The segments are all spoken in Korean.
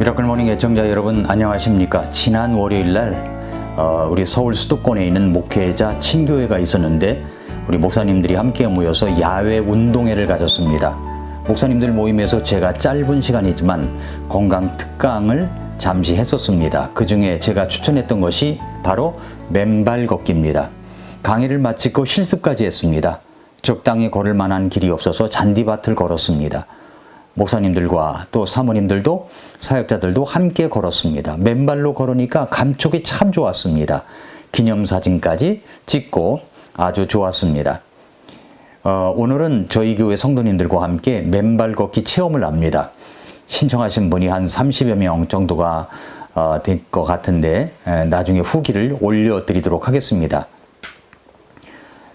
미라클 모닝 애청자 여러분 안녕하십니까. 지난 월요일날 우리 서울 수도권에 있는 목회자 친교회가 있었는데 우리 목사님들이 함께 모여서 야외 운동회를 가졌습니다. 목사님들 모임에서 제가 짧은 시간이지만 건강 특강을 잠시 했었습니다. 그 중에 제가 추천했던 것이 바로 맨발 걷기입니다. 강의를 마치고 실습까지 했습니다. 적당히 걸을 만한 길이 없어서 잔디밭을 걸었습니다. 목사님들과 또 사모님들도 사역자들도 함께 걸었습니다. 맨발로 걸으니까 감촉이 참 좋았습니다. 기념사진까지 찍고 아주 좋았습니다. 오늘은 저희 교회 성도님들과 함께 맨발 걷기 체험을 합니다. 신청하신 분이 한 30여 명 정도가 될 것 같은데 나중에 후기를 올려드리도록 하겠습니다.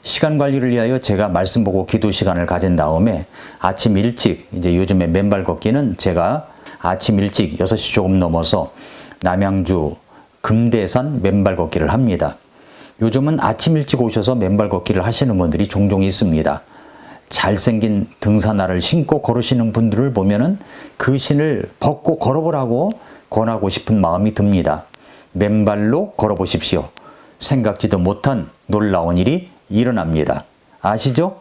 시간 관리를 위하여 제가 말씀 보고 기도 시간을 가진 다음에 아침 일찍, 이제 요즘에 맨발 걷기는 제가 아침 일찍 6시 조금 넘어서 남양주 금대산 맨발 걷기를 합니다. 요즘은 아침 일찍 오셔서 맨발 걷기를 하시는 분들이 종종 있습니다. 잘생긴 등산화를 신고 걸으시는 분들을 보면은 그 신을 벗고 걸어보라고 권하고 싶은 마음이 듭니다. 맨발로 걸어보십시오. 생각지도 못한 놀라운 일이 일어납니다. 아시죠?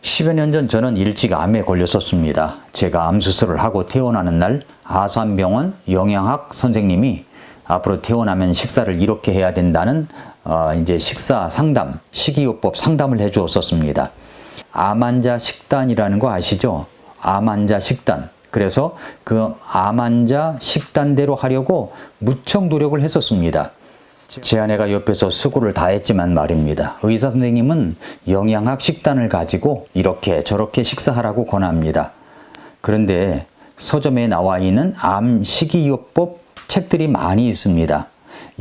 10여 년 전 저는 일찍 암에 걸렸었습니다. 제가 암 수술을 하고 퇴원하는 날 아산병원 영양학 선생님이 앞으로 퇴원하면 식사를 이렇게 해야 된다는 이제 식사 상담, 식이요법 상담을 해 주었었습니다. 암 환자 식단이라는 거 아시죠? 암 환자 식단. 그래서 그 암 환자 식단대로 하려고 무척 노력을 했었습니다. 제 아내가 옆에서 수고를 다 했지만 말입니다. 의사 선생님은 영양학 식단을 가지고 이렇게 저렇게 식사하라고 권합니다. 그런데 서점에 나와 있는 암 식이요법 책들이 많이 있습니다.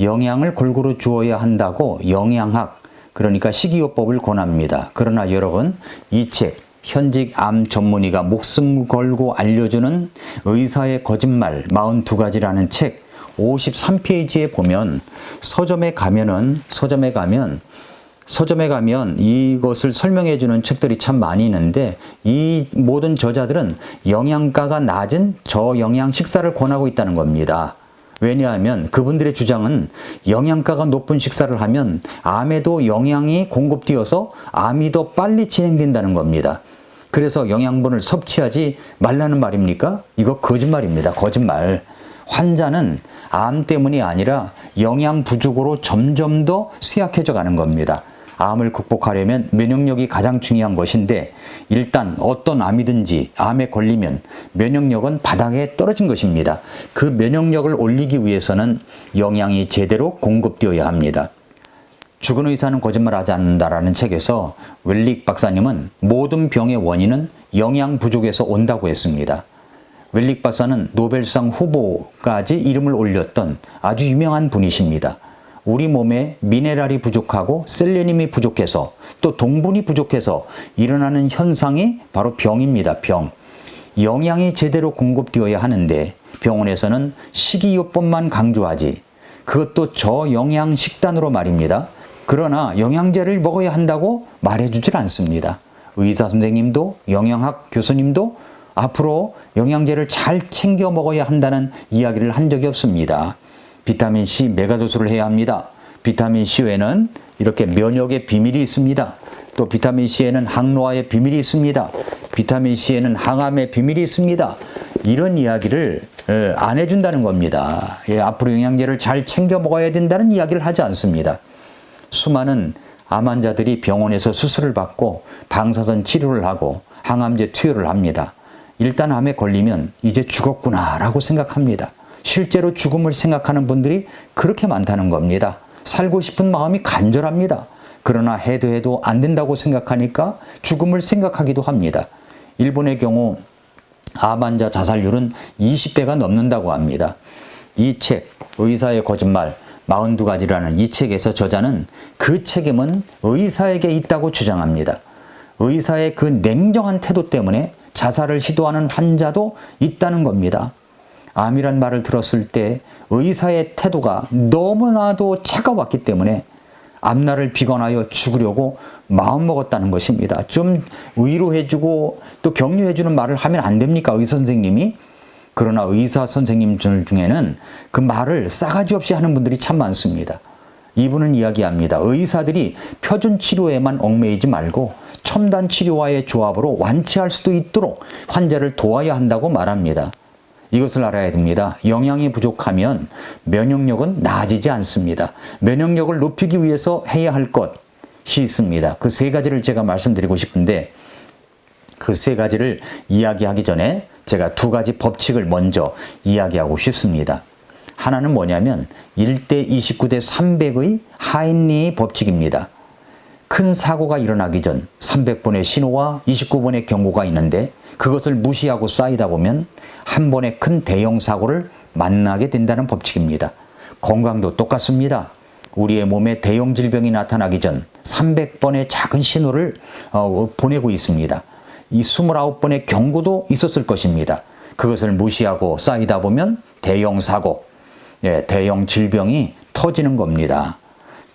영양을 골고루 주어야 한다고 영양학, 그러니까 식이요법을 권합니다. 그러나 여러분, 이 책, 현직 암 전문의가 목숨 걸고 알려주는 의사의 거짓말 42가지라는 책 53페이지에 보면 서점에 가면 이것을 설명해 주는 책들이 참 많이 있는데 이 모든 저자들은 영양가가 낮은 저영양 식사를 권하고 있다는 겁니다. 왜냐하면 그분들의 주장은 영양가가 높은 식사를 하면 암에도 영양이 공급되어서 암이 더 빨리 진행된다는 겁니다. 그래서 영양분을 섭취하지 말라는 말입니까? 이거 거짓말입니다. 거짓말. 환자는 암 때문이 아니라 영양 부족으로 점점 더 쇠약해져 가는 겁니다. 암을 극복하려면 면역력이 가장 중요한 것인데 일단 어떤 암이든지 암에 걸리면 면역력은 바닥에 떨어진 것입니다. 그 면역력을 올리기 위해서는 영양이 제대로 공급되어야 합니다. 죽은 의사는 거짓말하지 않는다라는 책에서 웰릭 박사님은 모든 병의 원인은 영양 부족에서 온다고 했습니다. 웰릭 박사는 노벨상 후보까지 이름을 올렸던 아주 유명한 분이십니다. 우리 몸에 미네랄이 부족하고 셀레늄이 부족해서 또 동분이 부족해서 일어나는 현상이 바로 병입니다. 병. 영양이 제대로 공급되어야 하는데 병원에서는 식이요법만 강조하지, 그것도 저영양 식단으로 말입니다. 그러나 영양제를 먹어야 한다고 말해주질 않습니다. 의사 선생님도 영양학 교수님도 앞으로 영양제를 잘 챙겨 먹어야 한다는 이야기를 한 적이 없습니다. 비타민C 메가도수를 해야 합니다. 비타민C에는 이렇게 면역의 비밀이 있습니다. 또 비타민C에는 항노화의 비밀이 있습니다. 비타민C에는 항암의 비밀이 있습니다. 이런 이야기를 안 해준다는 겁니다. 앞으로 영양제를 잘 챙겨 먹어야 된다는 이야기를 하지 않습니다. 수많은 암 환자들이 병원에서 수술을 받고 방사선 치료를 하고 항암제 투여를 합니다. 일단 암에 걸리면 이제 죽었구나 라고 생각합니다. 실제로 죽음을 생각하는 분들이 그렇게 많다는 겁니다. 살고 싶은 마음이 간절합니다. 그러나 해도 안 된다고 생각하니까 죽음을 생각하기도 합니다. 일본의 경우 암 환자 자살률은 20배가 넘는다고 합니다. 이 책, 의사의 거짓말 42가지라는 이 책에서 저자는 그 책임은 의사에게 있다고 주장합니다. 의사의 그 냉정한 태도 때문에 자살을 시도하는 환자도 있다는 겁니다. 암이란 말을 들었을 때 의사의 태도가 너무나도 차가웠기 때문에 앞날을 비관하여 죽으려고 마음먹었다는 것입니다. 좀 위로해주고 또 격려해주는 말을 하면 안 됩니까? 의사 선생님이? 그러나 의사 선생님들 중에는 그 말을 싸가지 없이 하는 분들이 참 많습니다. 이분은 이야기합니다. 의사들이 표준 치료에만 얽매이지 말고 첨단 치료와의 조합으로 완치할 수도 있도록 환자를 도와야 한다고 말합니다. 이것을 알아야 됩니다. 영양이 부족하면 면역력은 나아지지 않습니다. 면역력을 높이기 위해서 해야 할 것이 있습니다. 그 세 가지를 제가 말씀드리고 싶은데, 그 세 가지를 이야기하기 전에 제가 두 가지 법칙을 먼저 이야기하고 싶습니다. 하나는 뭐냐면 1대 29대 300의 하인리 법칙입니다. 큰 사고가 일어나기 전 300번의 신호와 29번의 경고가 있는데 그것을 무시하고 쌓이다 보면 한 번의 큰 대형 사고를 만나게 된다는 법칙입니다. 건강도 똑같습니다. 우리의 몸에 대형 질병이 나타나기 전 300번의 작은 신호를 보내고 있습니다. 이 29번의 경고도 있었을 것입니다. 그것을 무시하고 쌓이다 보면 대형 사고, 대형 질병이 터지는 겁니다.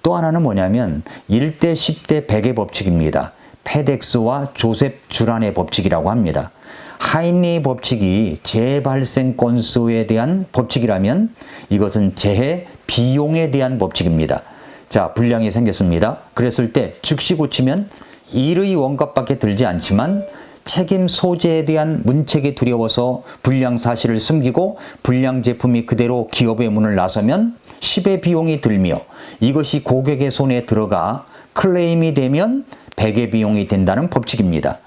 또 하나는 뭐냐면 1대 10대 100의 법칙입니다. 페덱스와 조셉 주란의 법칙이라고 합니다. 하인리 법칙이 재발생 건수에 대한 법칙이라면 이것은 재해 비용에 대한 법칙입니다. 자, 불량이 생겼습니다. 그랬을 때 즉시 고치면 일의 원값밖에 들지 않지만 책임 소재에 대한 문책이 두려워서 불량 사실을 숨기고 불량 제품이 그대로 기업의 문을 나서면 10의 비용이 들며 이것이 고객의 손에 들어가 클레임이 되면 100의 비용이 된다는 법칙입니다.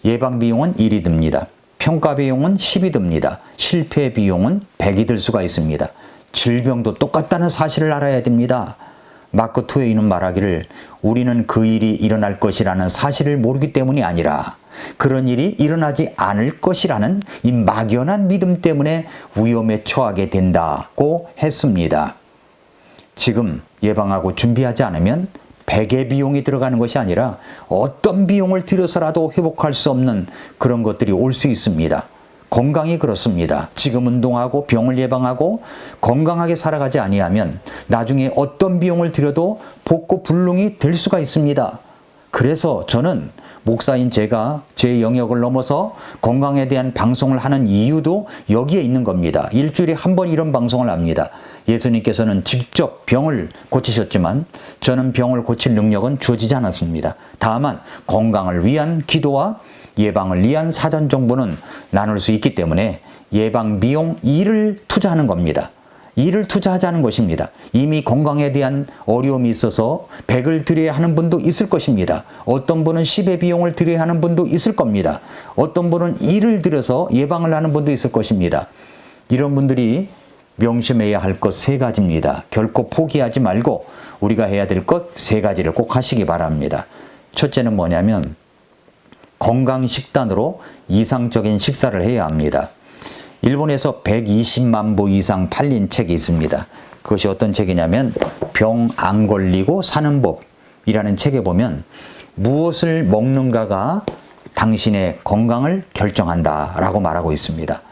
예방 비용은 1이 듭니다. 평가 비용은 10이 듭니다. 실패 비용은 100이 들 수가 있습니다. 질병도 똑같다는 사실을 알아야 됩니다. 마크 트웨이는 말하기를 우리는 그 일이 일어날 것이라는 사실을 모르기 때문이 아니라 그런 일이 일어나지 않을 것이라는 이 막연한 믿음 때문에 위험에 처하게 된다고 했습니다. 지금 예방하고 준비하지 않으면 100의 비용이 들어가는 것이 아니라 어떤 비용을 들여서라도 회복할 수 없는 그런 것들이 올 수 있습니다. 건강이 그렇습니다. 지금 운동하고 병을 예방하고 건강하게 살아가지 아니하면 나중에 어떤 비용을 들여도 복고불능이 될 수가 있습니다. 그래서 저는 목사인 제가 제 영역을 넘어서 건강에 대한 방송을 하는 이유도 여기에 있는 겁니다. 일주일에 한 번 이런 방송을 합니다. 예수님께서는 직접 병을 고치셨지만 저는 병을 고칠 능력은 주어지지 않았습니다. 다만 건강을 위한 기도와 예방을 위한 사전 정보는 나눌 수 있기 때문에 예방 비용 2를 투자하는 겁니다. 2를 투자하자는 것입니다. 이미 건강에 대한 어려움이 있어서 100을 들여야 하는 분도 있을 것입니다. 어떤 분은 10의 비용을 들여야 하는 분도 있을 겁니다. 어떤 분은 2를 들여서 예방을 하는 분도 있을 것입니다. 이런 분들이 명심해야 할 것 3가지입니다. 결코 포기하지 말고 우리가 해야 될 것 3가지를 꼭 하시기 바랍니다. 첫째는 뭐냐면 건강 식단으로 이상적인 식사를 해야 합니다. 일본에서 120만 부 이상 팔린 책이 있습니다. 그것이 어떤 책이냐면 병 안 걸리고 사는 법이라는 책에 보면 무엇을 먹는가가 당신의 건강을 결정한다라고 말하고 있습니다.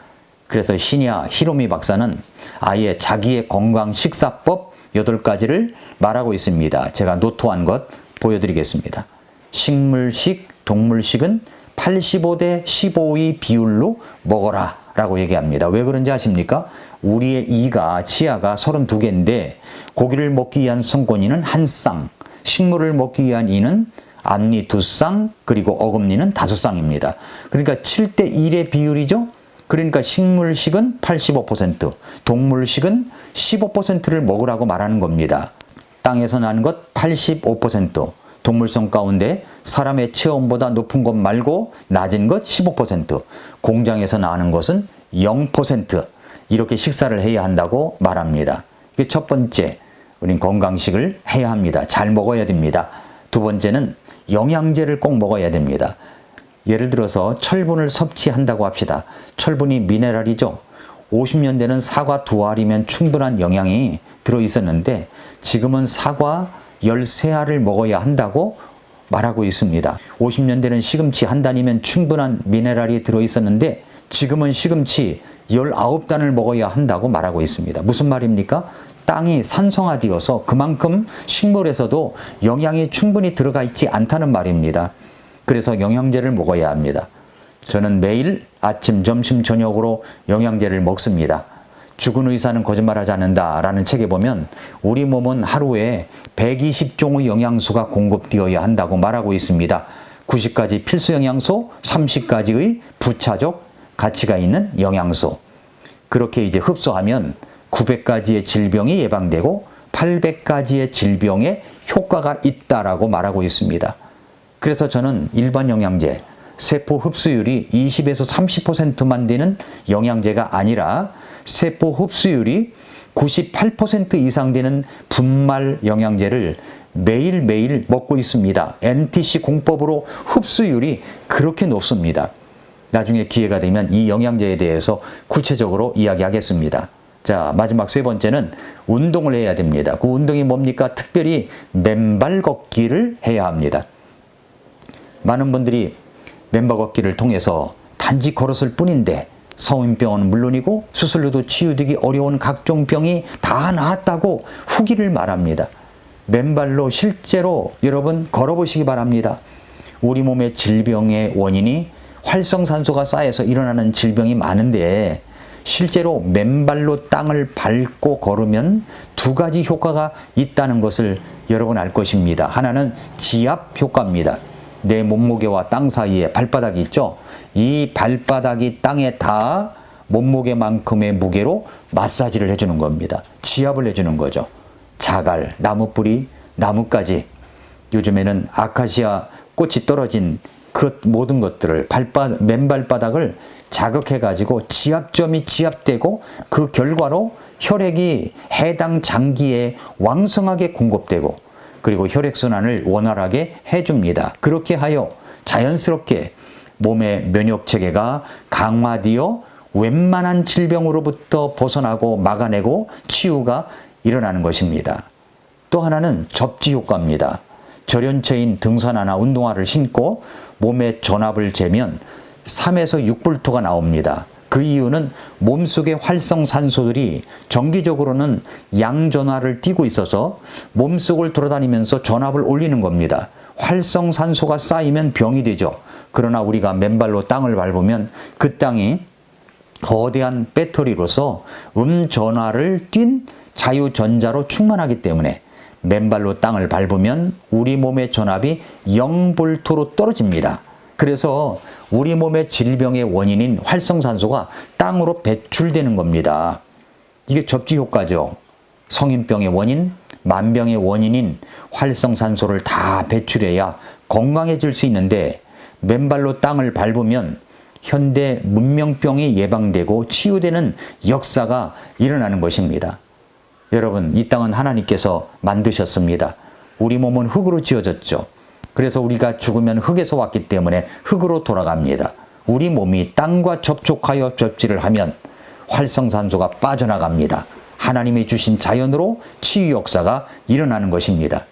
그래서 시냐 히로미 박사는 아예 자기의 건강 식사법 8가지를 말하고 있습니다. 제가 노트한 것 보여드리겠습니다. 식물식, 동물식은 85대 15의 비율로 먹어라 라고 얘기합니다. 왜 그런지 아십니까? 우리의 이가, 치아가 32개인데 고기를 먹기 위한 성고니는 1쌍, 식물을 먹기 위한 이는 앞니 2쌍, 그리고 어금니는 5쌍입니다. 그러니까 7대 1의 비율이죠. 그러니까 식물식은 85%, 동물식은 15%를 먹으라고 말하는 겁니다. 땅에서 나는 것 85%, 동물성 가운데 사람의 체온보다 높은 것 말고 낮은 것 15%, 공장에서 나는 것은 0% 이렇게 식사를 해야 한다고 말합니다. 이게 첫 번째, 우린 건강식을 해야 합니다. 잘 먹어야 됩니다. 두 번째는 영양제를 꼭 먹어야 됩니다. 예를 들어서 철분을 섭취한다고 합시다. 철분이 미네랄이죠. 50년대는 사과 2알이면 충분한 영양이 들어있었는데 지금은 사과 13알을 먹어야 한다고 말하고 있습니다. 50년대는 시금치 한 단이면 충분한 미네랄이 들어있었는데 지금은 시금치 19단을 먹어야 한다고 말하고 있습니다. 무슨 말입니까? 땅이 산성화되어서 그만큼 식물에서도 영양이 충분히 들어가 있지 않다는 말입니다. 그래서 영양제를 먹어야 합니다. 저는 매일 아침, 점심, 저녁으로 영양제를 먹습니다. 죽은 의사는 거짓말하지 않는다라는 책에 보면 우리 몸은 하루에 120종의 영양소가 공급되어야 한다고 말하고 있습니다. 90가지 필수 영양소, 30가지의 부차적 가치가 있는 영양소. 그렇게 이제 흡수하면 900가지의 질병이 예방되고 800가지의 질병에 효과가 있다라고 말하고 있습니다. 그래서 저는 일반 영양제, 세포 흡수율이 20에서 30%만 되는 영양제가 아니라 세포 흡수율이 98% 이상 되는 분말 영양제를 매일매일 먹고 있습니다. NTC 공법으로 흡수율이 그렇게 높습니다. 나중에 기회가 되면 이 영양제에 대해서 구체적으로 이야기하겠습니다. 자, 마지막 세 번째는 운동을 해야 됩니다. 그 운동이 뭡니까? 특별히 맨발 걷기를 해야 합니다. 많은 분들이 맨발 걷기를 통해서 단지 걸었을 뿐인데 성인병은 물론이고 수술로도 치유되기 어려운 각종 병이 다 나았다고 후기를 말합니다. 맨발로 실제로 여러분 걸어보시기 바랍니다. 우리 몸의 질병의 원인이 활성산소가 쌓여서 일어나는 질병이 많은데 실제로 맨발로 땅을 밟고 걸으면 두 가지 효과가 있다는 것을 여러분 알 것입니다. 하나는 지압 효과입니다. 내 몸무게와 땅 사이에 발바닥이 있죠. 이 발바닥이 땅에 닿아 몸무게만큼의 무게로 마사지를 해주는 겁니다. 지압을 해주는 거죠. 자갈, 나무뿌리, 나뭇가지, 요즘에는 아카시아 꽃이 떨어진 그 모든 것들을 맨발바닥을 자극해가지고 지압점이 지압되고 그 결과로 혈액이 해당 장기에 왕성하게 공급되고 그리고 혈액순환을 원활하게 해줍니다. 그렇게 하여 자연스럽게 몸의 면역체계가 강화되어 웬만한 질병으로부터 벗어나고 막아내고 치유가 일어나는 것입니다. 또 하나는 접지 효과입니다. 절연체인 등산화나 운동화를 신고 몸의 전압을 재면 3에서 6볼트가 나옵니다. 그 이유는 몸속의 활성산소들이 정기적으로는 양전하를 띠고 있어서 몸속을 돌아다니면서 전압을 올리는 겁니다. 활성산소가 쌓이면 병이 되죠. 그러나 우리가 맨발로 땅을 밟으면 그 땅이 거대한 배터리로서 전하를 띤 자유전자로 충만하기 때문에 맨발로 땅을 밟으면 우리 몸의 전압이 0볼트로 떨어집니다. 그래서 우리 몸의 질병의 원인인 활성산소가 땅으로 배출되는 겁니다. 이게 접지 효과죠. 성인병의 원인, 만병의 원인인 활성산소를 다 배출해야 건강해질 수 있는데 맨발로 땅을 밟으면 현대 문명병이 예방되고 치유되는 역사가 일어나는 것입니다. 여러분, 이 땅은 하나님께서 만드셨습니다. 우리 몸은 흙으로 지어졌죠. 그래서 우리가 죽으면 흙에서 왔기 때문에 흙으로 돌아갑니다. 우리 몸이 땅과 접촉하여 접지를 하면 활성산소가 빠져나갑니다. 하나님이 주신 자연으로 치유 역사가 일어나는 것입니다.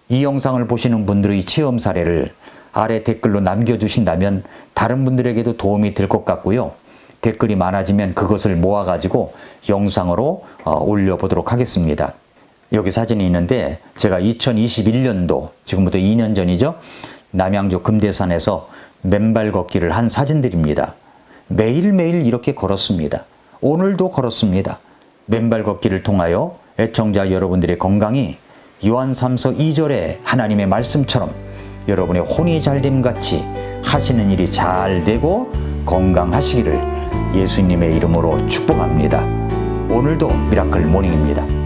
이 영상을 보시는 분들의 체험 사례를 아래 댓글로 남겨주신다면 다른 분들에게도 도움이 될 것 같고요. 댓글이 많아지면 그것을 모아가지고 영상으로 올려보도록 하겠습니다. 여기 사진이 있는데 제가 2021년도, 지금부터 2년 전이죠. 남양주 금대산에서 맨발 걷기를 한 사진들입니다. 매일매일 이렇게 걸었습니다. 오늘도 걸었습니다. 맨발 걷기를 통하여 애청자 여러분들의 건강이 요한 3서 2절의 하나님의 말씀처럼 여러분의 혼이 잘됨 같이 하시는 일이 잘 되고 건강하시기를 예수님의 이름으로 축복합니다. 오늘도 미라클 모닝입니다.